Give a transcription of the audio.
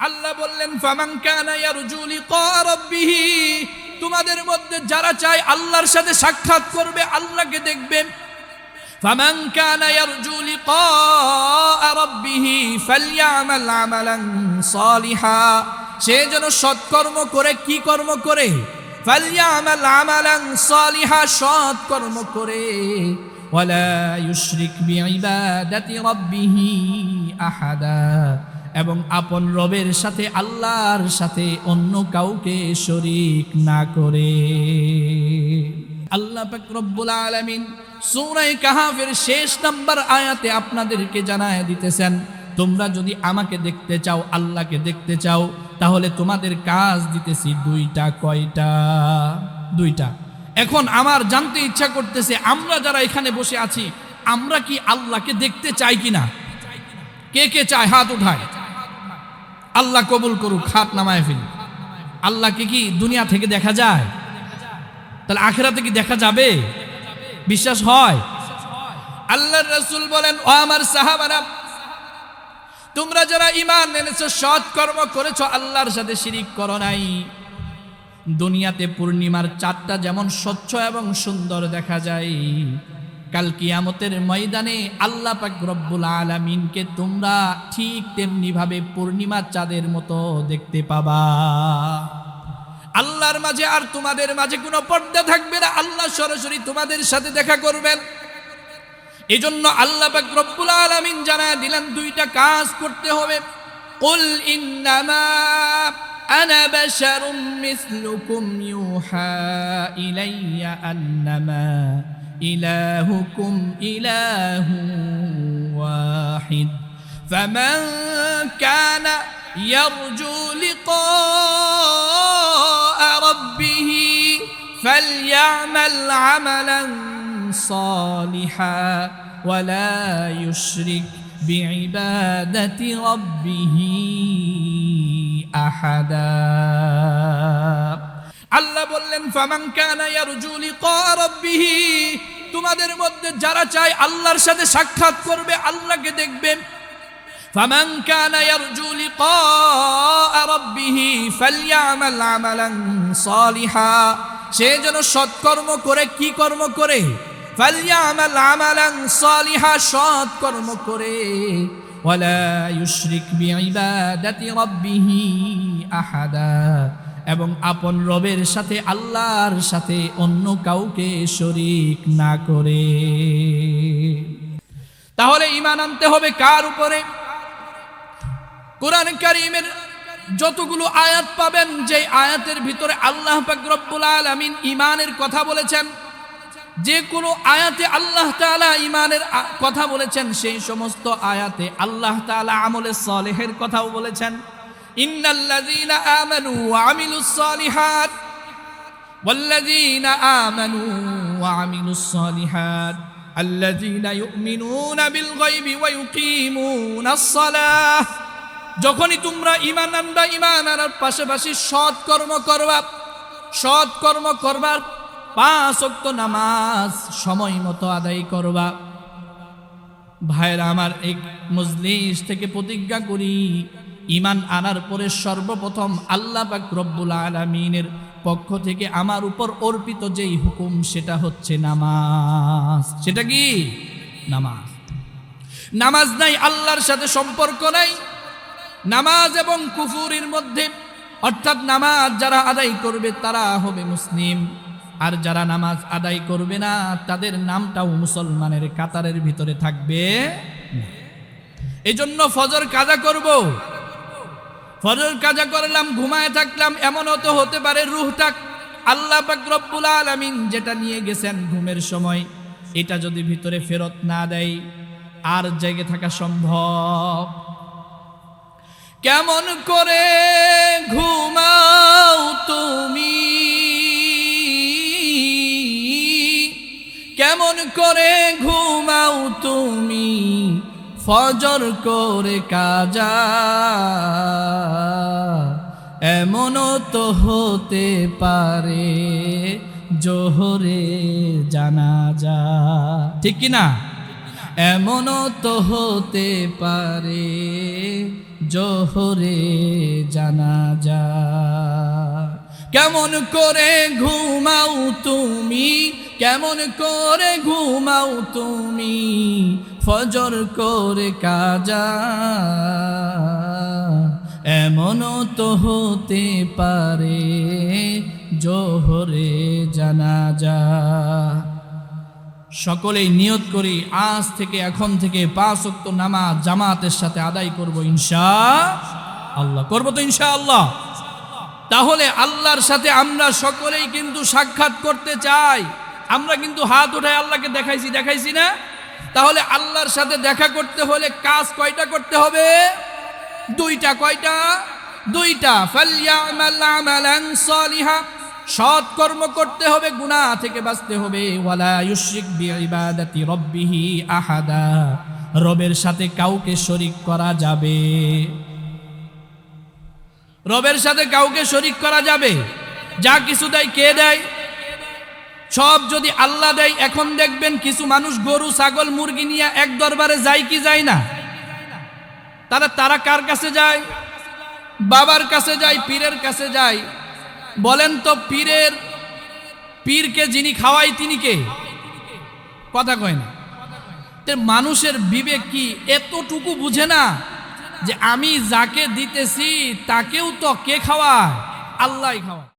আল্লাহ বললেন ফামান কানা ইয়ারজু লিকা রাব্বিহ, তোমাদের মধ্যে যারা চায় আল্লাহর সাথে সাক্ষাৎ করবে, আল্লাহকে দেখবে, ফামান কানা ইয়ারজু লিকা রাব্বিহ ফালইয়ামাল আমালান সালিহা, সে যেন সৎকর্ম করে। কি কর্ম করে? ফালইয়ামাল আমালান সালিহা, সৎকর্ম করে। ওয়ালা ইউশরিক বিইবাদাতি রাব্বিহ আহাদা, এবং আপন রবের সাথে আল্লাহর সাথে অন্য কাউকে শরীক না করে। আল্লাহ পাক রব্বুল আলামিন সূরা কাহফের শেষ নাম্বার আয়াতে আপনাদেরকে জানায় দিতেছেন, তোমরা যদি আমাকে দেখতে চাও, আল্লাহকে দেখতে চাও, তাহলে তোমাদের কাজ দিতেছি দুইটা। কয়টা? দুইটা। এখন আমার জানতে ইচ্ছা করতেছে, আমরা যারা এখানে বসে আছি, আমরা কি আল্লাহকে দেখতে চাই কিনা? কে কে চায়? হাত উঠায়। আল্লাহ কবুল করুক, হাত নামায় ফেলি। আল্লাহকে কি দুনিয়া থেকে দেখা যায়? তাহলে আখিরাতে কি দেখা যাবে? বিশ্বাস হয়? আল্লাহর রাসূল বলেন, ও আমার সাহাবারা, তোমরা যারা ঈমান এনেছো, সৎ কর্ম করেছো, আল্লাহর সাথে শিরিক করো নাই, দুনিয়াতে পূর্ণিমার চাঁদটা যেমন স্বচ্ছ এবং সুন্দর দেখা যায়, কাল কিয়ামতের ময়দানে আল্লাহ পাক রব্বুল আলামিনকে তোমরা ঠিক তেমনি ভাবে পূর্ণিমার চাঁদের মতো দেখতে পাবা। আল্লাহর মাঝে আর তোমাদের মাঝে কোনো পর্দা থাকবে না, আল্লাহ সরাসরি তোমাদের সাথে দেখা করবেন। এজন্য আল্লাহ পাক রব্বুল আলামিন জানায় দিলেন, দুইটা কাজ করতে হবে। কুল ইন্নামা আনা বাশারুম মিসলুকুম ইউহা ইলাইয়া আন্নামা ইলাহুকুম ইলাহু ওয়াহিদ ফামান কানা ইয়ারজু লিকা রাব্বিহ ফালইয়ামাল আমালান সালিহা ওয়ালা ইউশরিক বিইবাদাতি রাব্বিহ আহাদা। আল্লাহ বললেন, ফামান কানা ইয়ারজু লিকা রাব্বিহ, তোমাদের মধ্যে যারা চায় আল্লাহর সাথে সাক্ষাৎ করবে, আল্লাহকে দেখবে, ফামান কানা ইয়ারজু লিকা রাব্বিহ ফালইয়ামাল আমালান সালিহা, সে যেন সৎকর্ম করে। কি কর্ম করে? ফালইয়ামাল আমালান সালিহা, সৎকর্ম করে। ওয়ালা ইউশরিক বিইবাদাতি রাব্বিহ আহাদা, এবং আপন রবের সাথে আল্লাহর সাথে অন্য কাউকে শরীক না করে। তাহলে ঈমান আনতে হবে কার উপরে? কোরআন কারীমের যতগুলো আয়াত পাবেন, যে আয়াতের ভিতরে আল্লাহ পাক রব্বুল আলামিন ঈমানের কথা বলেছেন, যে কোনো আয়াতে আল্লাহ তাআলা ঈমানের কথা বলেছেন, সেই সমস্ত আয়াতে আল্লাহ তাআলা আমলে সালেহের কথাও বলেছেন। ইন্নাল্লাযীনা আমানু ওয়া আমিলুস সালিহাত ওয়াল্লাযীনা আমানু ওয়া আমিলুস সালিহাত আল্লাযীনা ইউমিনুনা বিল গায়বি ওয়া ইউকিমুনাস সালাহ। যখনই তোমরা ঈমান আনবা, ঈমান আনার পাশাপাশি সৎকর্ম করবা, সৎকর্ম করবার 5 ওয়াক্ত নামাজ সময় মতো আদায় করবা। ভাইরা আমার, এই মজলিস থেকে প্রতিজ্ঞা করি, ঈমান আনার পরে সর্বপ্রথম আল্লাহ পাক রব্বুল আলামিনের পক্ষ থেকে আমার উপর অর্পিত যেই হুকুম, সেটা হচ্ছে নামাজ। সেটা কি? নামাজ। নামাজ নাই, আল্লাহর সাথে সম্পর্ক নাই। নামাজ এবং কুফুরের মধ্যে, অর্থাৎ নামাজ যারা আদায় করবে তারা হবে মুসলিম, আর যারা নামাজ আদায় করবে না তাদের নামটাও মুসলমানের কাতারের ভিতরে থাকবে না। এজন্য ফজর কাজা করব, ফজর কাজা করলাম, ঘুমায় থাকলাম, এমনও তো হতে পারে রূহটা আল্লাহ পাক রব্বুল আলামিন যেটা নিয়ে গেছেন ঘুমের সময়, এটা যদি ভিতরে ফেরত না দেয়, আর জেগে থাকা সম্ভব? কেমন করে ঘুমাও তুমি, কেমন করে ঘুমাও তুমি, ফজর করে কাজা, এমনও তো হতে পারে জোহরে জানাজা। ঠিক কিনা? এমনও তো হতে পারে জোহরে জানাজা। কেমন করে ঘুমাও তুমি, কেমন করে ঘুমাও তুমি, ফজর করে কাজা। এমনও তো হতে পারে জোহরে জানাজা। সকলেই নিয়ত করি আজ থেকে, এখন থেকে 5 ওয়াক্ত নামাজ জামাতের সাথে আদায় করব ইনশাআল্লাহ। করব তো ইনশাআল্লাহ। তাহলে আল্লাহর সাথে আমরা সকলেই কিন্তু সাক্ষাৎ করতে চাই। আমরা কিন্তু হাত উঠায় আল্লাহকে দেখাইছি না? তাহলে আল্লাহর সাথে দেখা করতে হলে কাজ কয়টা করতে হবে? 2টা। কয়টা? 2টা। ফালইয়ামাল আমালান সালিহা, সৎ কর্ম করতে হবে, গুনাহ থেকে বাঁচতে হবে। ওয়ালা ইউশরিক বিইবাদাতি রাব্বিহি আহাদা, রবের সাথে কাউকে শরীক করা যাবে, রবের সাথে কাউকে শরীক করা যাবে। যা কিছু দেয় কে দেয়? সব যদি আল্লাহ দেয়। এখন দেখবেন কিছু মানুষ গরু ছাগল মুরগি নিয়ে এক দরবারে যায় কি যায় না? তারা কার কাছে যায়? বাবার কাছে যায়, পীরের কাছে যায়। বলেন তো পীরকে যিনি খাওয়াই তিনি কে? কথা কয় না। মানুষের বিবেক কি এতটুকু বুঝে না যে আমি যাকে দিতেছি তাকেও তো কে খাওয়ায়? আল্লাহই খাওয়ায়।